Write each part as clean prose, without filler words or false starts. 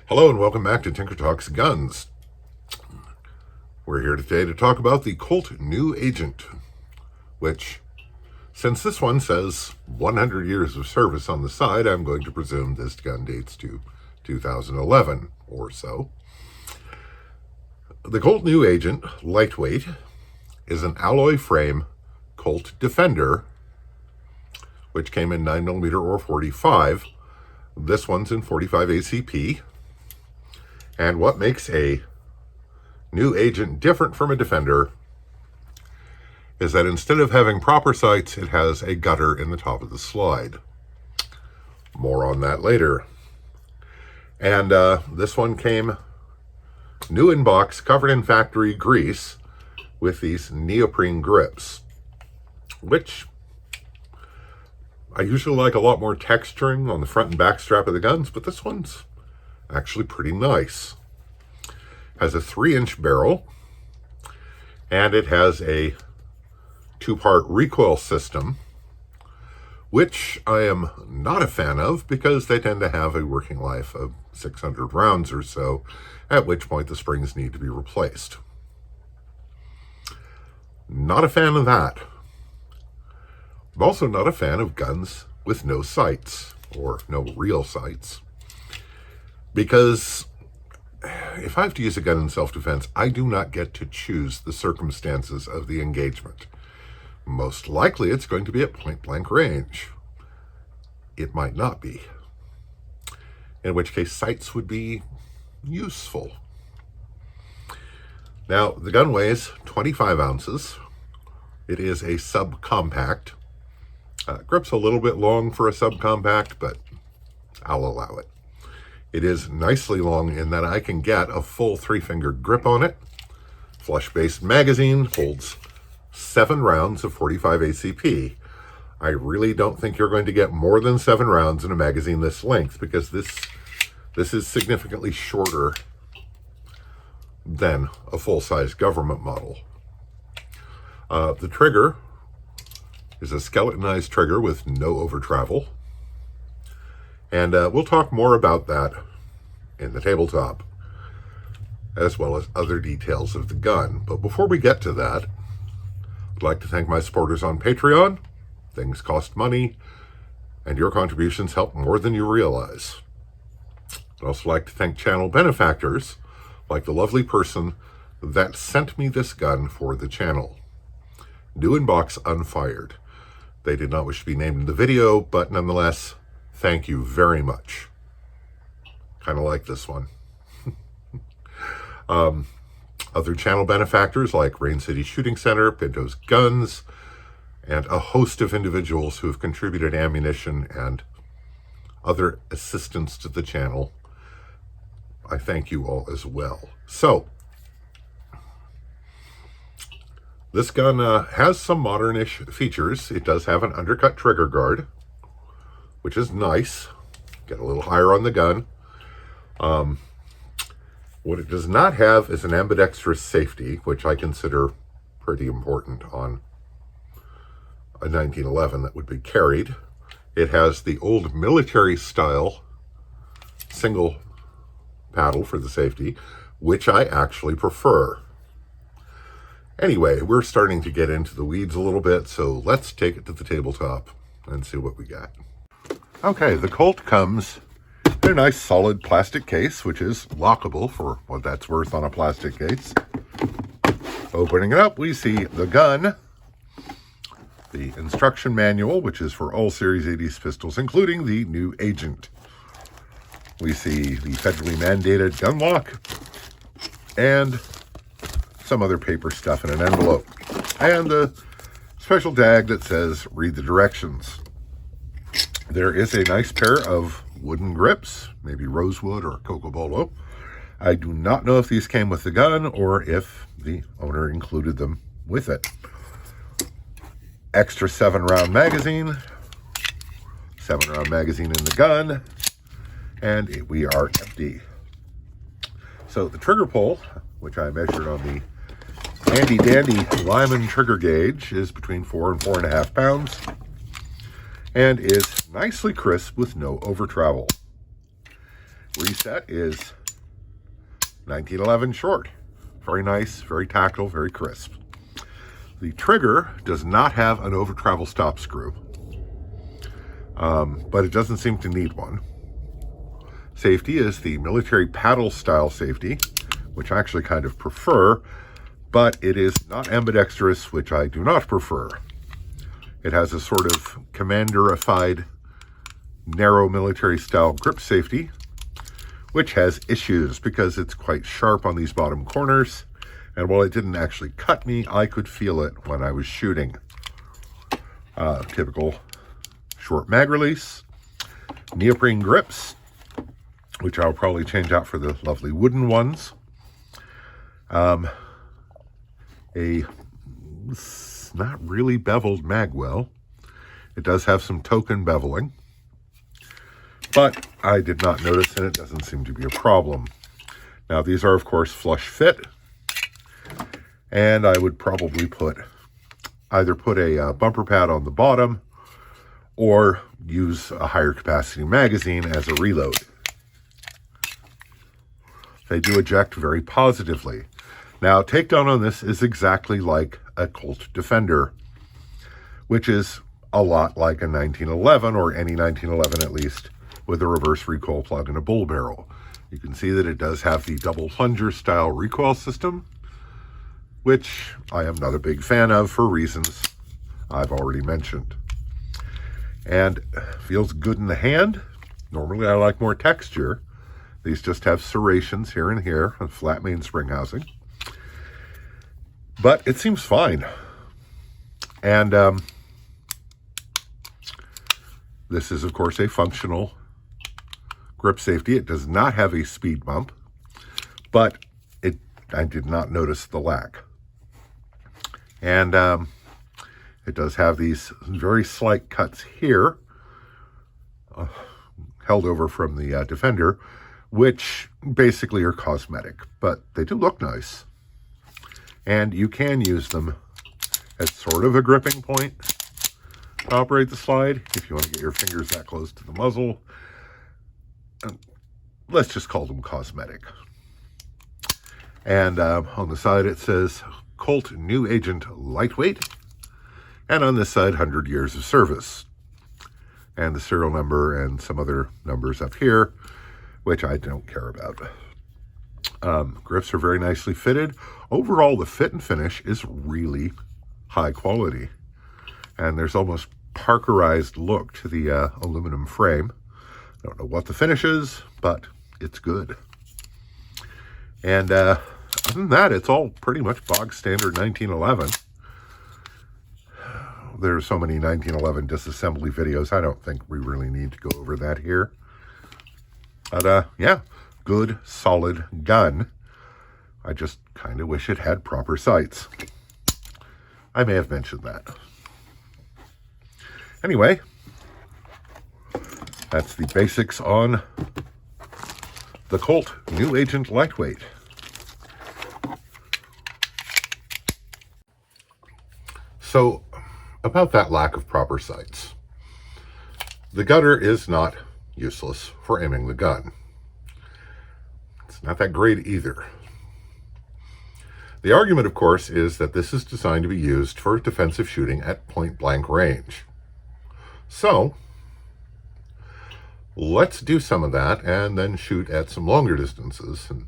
Hello and welcome back to Tinker Talks Guns. We're here today to talk about the Colt New Agent, which, since this one says 100 years of service on the side, I'm going to presume this gun dates to 2011 or so. The Colt New Agent, lightweight, is an alloy frame Colt Defender, which came in 9mm or 45. This one's in 45 ACP. And what makes a New Agent different from a Defender is that instead of having proper sights, it has a gutter in the top of the slide. More on that later. And this one came new in box, covered in factory grease, with these neoprene grips, which I usually like a lot more texturing on the front and back strap of the guns, but this one's actually pretty nice. Has a 3-inch barrel, and it has a 2-part recoil system, which I am not a fan of because they tend to have a working life of 600 rounds or so, at which point the springs need to be replaced. Not a fan of that. I'm also not a fan of guns with no sights, or no real sights, because if I have to use a gun in self-defense, I do not get to choose the circumstances of the engagement. Most likely it's going to be at point-blank range. It might not be, in which case sights would be useful. Now, the gun weighs 25 ounces. It is a subcompact. Grip's a little bit long for a subcompact, but I'll allow it. It is nicely long in that I can get a full 3-fingered grip on it. Flush-based magazine, holds 7 rounds of 45 ACP. I really don't think you're going to get more than 7 rounds in a magazine this length, because this is significantly shorter than a full-size government model. The trigger is a skeletonized trigger with no over travel. And we'll talk more about that in the tabletop, as well as other details of the gun. But before we get to that, I'd like to thank my supporters on Patreon. Things cost money, and your contributions help more than you realize. I'd also like to thank channel benefactors, like the lovely person that sent me this gun for the channel. New in box, unfired. They did not wish to be named in the video, but nonetheless, thank you very much. Kind of like this one. Other channel benefactors like Rain City Shooting Center, Pinto's Guns, and a host of individuals who have contributed ammunition and other assistance to the channel. I thank you all as well. So, this gun has some modern-ish features. It does have an undercut trigger guard, which is nice. Get a little higher on the gun. What it does not have is an ambidextrous safety, which I consider pretty important on a 1911 that would be carried. It has the old military-style single paddle for the safety, which I actually prefer. Anyway, we're starting to get into the weeds a little bit, so let's take it to the tabletop and see what we got. Okay, the Colt comes in a nice solid plastic case, which is lockable for what that's worth on a plastic case. Opening it up, we see the gun, the instruction manual, which is for all Series 80s pistols, including the New Agent. We see the federally mandated gun lock and some other paper stuff in an envelope, and the special tag that says read the directions. There is a nice pair of wooden grips, maybe rosewood or cocobolo. I do not know if these came with the gun or if the owner included them with it. Extra 7-round magazine, 7-round magazine in the gun, and we are empty. So the trigger pull, which I measured on the handy dandy Lyman trigger gauge, is between 4 and 4.5 pounds. And is nicely crisp with no over travel. reset is 1911 short. Very nice, very tactile, very crisp. The trigger does not have an over travel stop screw, but it doesn't seem to need one. Safety is the military paddle style safety, which I actually kind of prefer, but it is not ambidextrous, which I do not prefer. It has a sort of commanderified, narrow military style grip safety, which has issues because it's quite sharp on these bottom corners. And while it didn't actually cut me, I could feel it when I was shooting. Typical short mag release, neoprene grips, which I'll probably change out for the lovely wooden ones. A not really beveled magwell. It does have some token beveling, but I did not notice, and it doesn't seem to be a problem. Now, these are, of course, flush fit, and I would probably either put a bumper pad on the bottom or use a higher capacity magazine as a reload. They do eject very positively. Now, takedown on this is exactly like a Colt Defender, which is a lot like a 1911, or any 1911 at least, with a reverse recoil plug and a bull barrel. You can see that it does have the double plunger style recoil system, which I am not a big fan of for reasons I've already mentioned. And feels good in the hand. Normally I like more texture. These just have serrations here and here, a flat main spring housing. But it seems fine. And this is, of course, a functional grip safety. It does not have a speed bump, but I did not notice the lack. And it does have these very slight cuts here, held over from the Defender, which basically are cosmetic, but they do look nice. And you can use them as sort of a gripping point to operate the slide if you want to get your fingers that close to the muzzle. Let's just call them cosmetic. And on the side it says Colt New Agent Lightweight, and on this side 100 years of service, and the serial number and some other numbers up here, which I don't care about. Grips are very nicely fitted. Overall, the fit and finish is really high quality, and there's almost Parkerized look to the aluminum frame. I don't know what the finish is, but it's good. And other than that, it's all pretty much bog standard 1911. There's so many 1911 disassembly videos, I don't think we really need to go over that here. But yeah, good, solid gun. I just kind of wish it had proper sights. I may have mentioned that. Anyway, that's the basics on the Colt New Agent Lightweight. So, about that lack of proper sights. The gunner is not useless for aiming the gun. It's not that great either. The argument, of course, is that this is designed to be used for defensive shooting at point-blank range. So, let's do some of that and then shoot at some longer distances and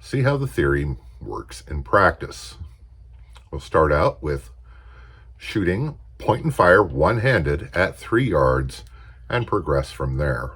see how the theory works in practice. We'll start out with shooting point and fire one-handed at 3 yards and progress from there.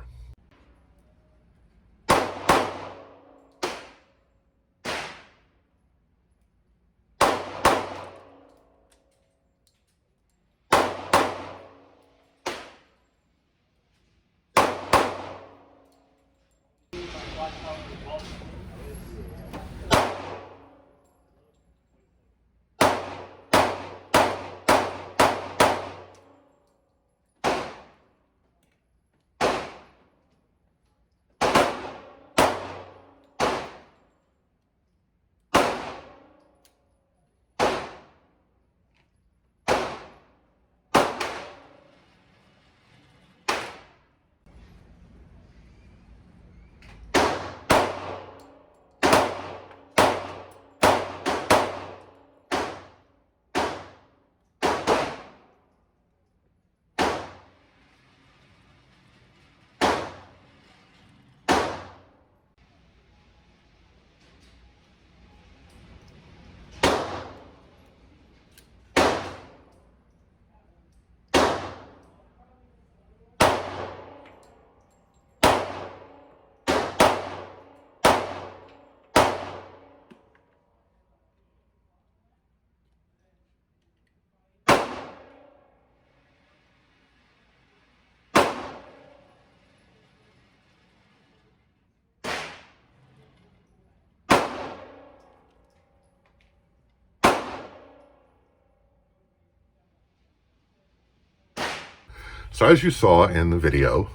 So as you saw in the video,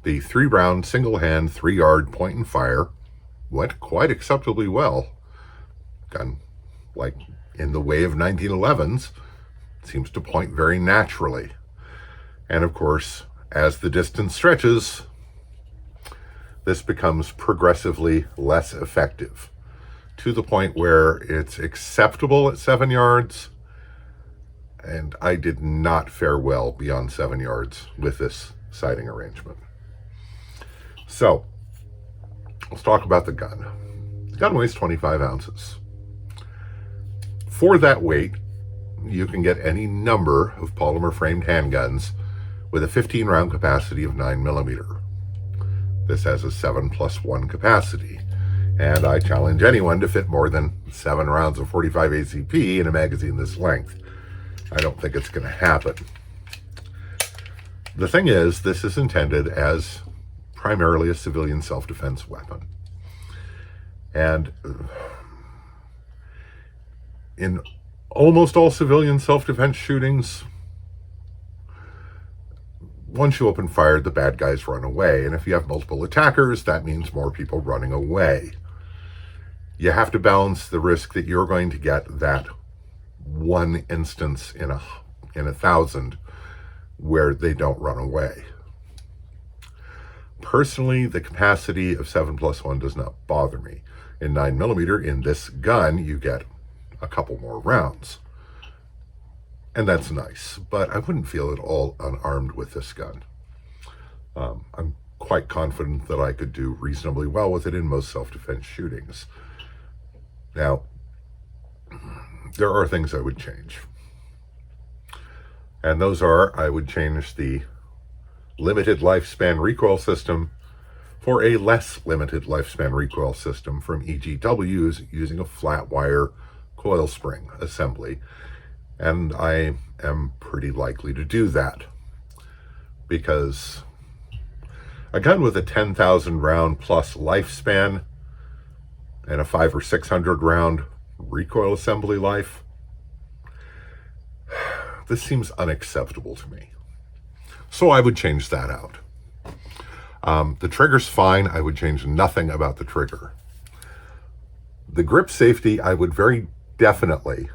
the 3-round single-hand 3-yard point and fire went quite acceptably well. Gun, like in the way of 1911s, seems to point very naturally. And of course, as the distance stretches, this becomes progressively less effective, to the point where it's acceptable at 7 yards, and I did not fare well beyond 7 yards with this sighting arrangement. So, let's talk about the gun. The gun weighs 25 ounces. For that weight, you can get any number of polymer-framed handguns with a 15-round capacity of 9mm. This has a 7+1 capacity, and I challenge anyone to fit more than 7 rounds of 45 ACP in a magazine this length. I don't think it's going to happen. The thing is, this is intended as primarily a civilian self-defense weapon. And in almost all civilian self-defense shootings, once you open fire, the bad guys run away. And if you have multiple attackers, that means more people running away. You have to balance the risk that you're going to get that one instance in a 1,000 where they don't run away. Personally, the capacity of 7+1 does not bother me. In 9mm, in this gun, you get a couple more rounds. And that's nice, but I wouldn't feel at all unarmed with this gun. I'm quite confident that I could do reasonably well with it in most self-defense shootings. Now, there are things I would change. And those are, I would change the limited lifespan recoil system for a less limited lifespan recoil system from EGW's using a flat wire coil spring assembly. And I am pretty likely to do that because a gun with a 10,000 round plus lifespan and a 500 or 600 round recoil assembly life, this seems unacceptable to me. So I would change that out. The trigger's fine. I would change nothing about the trigger. The grip safety, I would very definitely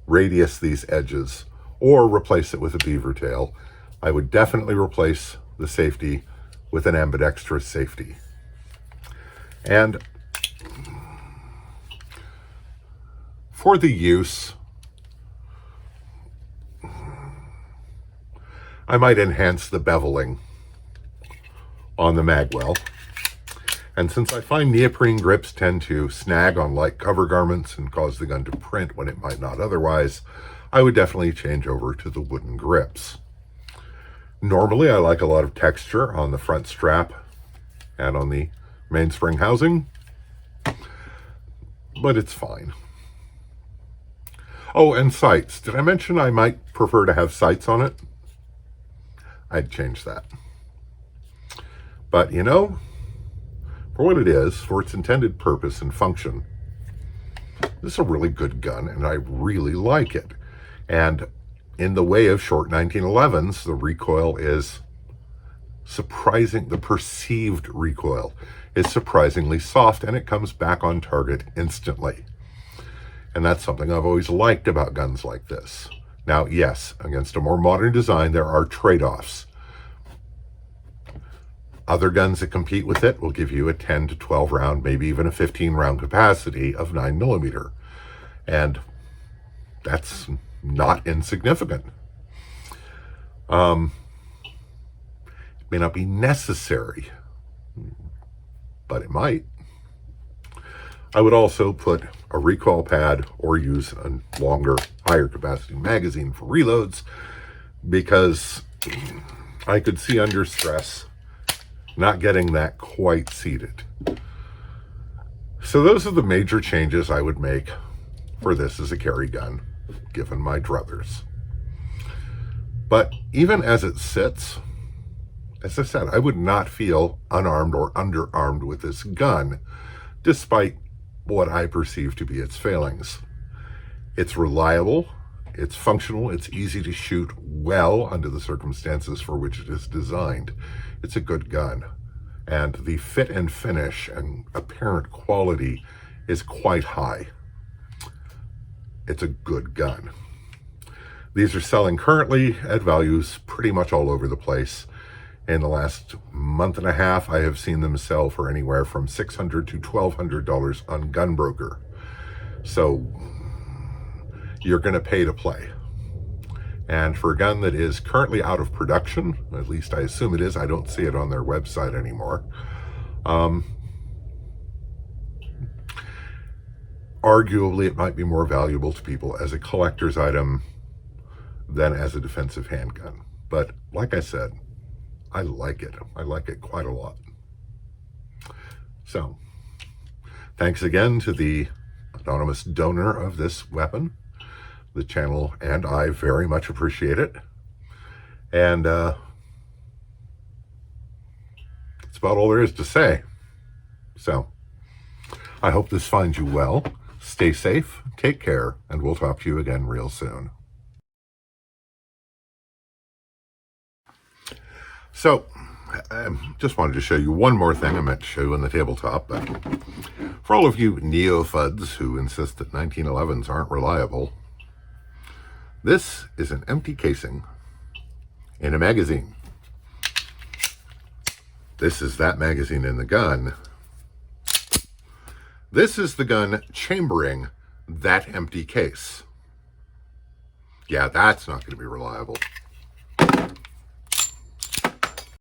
radius these edges or replace it with a beaver tail. I would definitely replace the safety with an ambidextrous safety. And for the use, I might enhance the beveling on the magwell. And since I find neoprene grips tend to snag on light cover garments and cause the gun to print when it might not otherwise, I would definitely change over to the wooden grips. Normally, I like a lot of texture on the front strap and on the mainspring housing, but it's fine. Oh, and sights. Did I mention I might prefer to have sights on it? I'd change that. But, you know, for what it is, for its intended purpose and function, this is a really good gun, and I really like it. And in the way of short 1911s, the recoil is surprising. The perceived recoil is surprisingly soft, and it comes back on target instantly. And that's something I've always liked about guns like this. Now, yes, against a more modern design, there are trade-offs. Other guns that compete with it will give you a 10 to 12 round, maybe even a 15 round capacity of 9mm. And that's not insignificant. It may not be necessary, but it might. I would also put a recoil pad or use a longer, higher capacity magazine for reloads, because I could see under stress not getting that quite seated. So those are the major changes I would make for this as a carry gun, given my druthers. But even as it sits, as I said, I would not feel unarmed or underarmed with this gun, despite what I perceive to be its failings. It's reliable, It's functional, it's easy to shoot well under the circumstances for which it is designed. It's a good gun. And the fit and finish and apparent quality is quite high. It's a good gun. These are selling currently at values pretty much all over the place. In the last month and a half, I have seen them sell for anywhere from $600 to $1,200 on Gunbroker. So you're going to pay to play. And for a gun that is currently out of production, at least I assume it is, I don't see it on their website anymore, arguably it might be more valuable to people as a collector's item than as a defensive handgun. But like I said, I like it. I like it quite a lot. So, thanks again to the anonymous donor of this weapon. The channel and I very much appreciate it. And that's about all there is to say. So, I hope this finds you well. Stay safe, take care, and we'll talk to you again real soon. So, I just wanted to show you one more thing I meant to show you on the tabletop, but for all of you neophuds who insist that 1911s aren't reliable, this is an empty casing in a magazine. This is that magazine in the gun. This is the gun chambering that empty case. Yeah, that's not going to be reliable.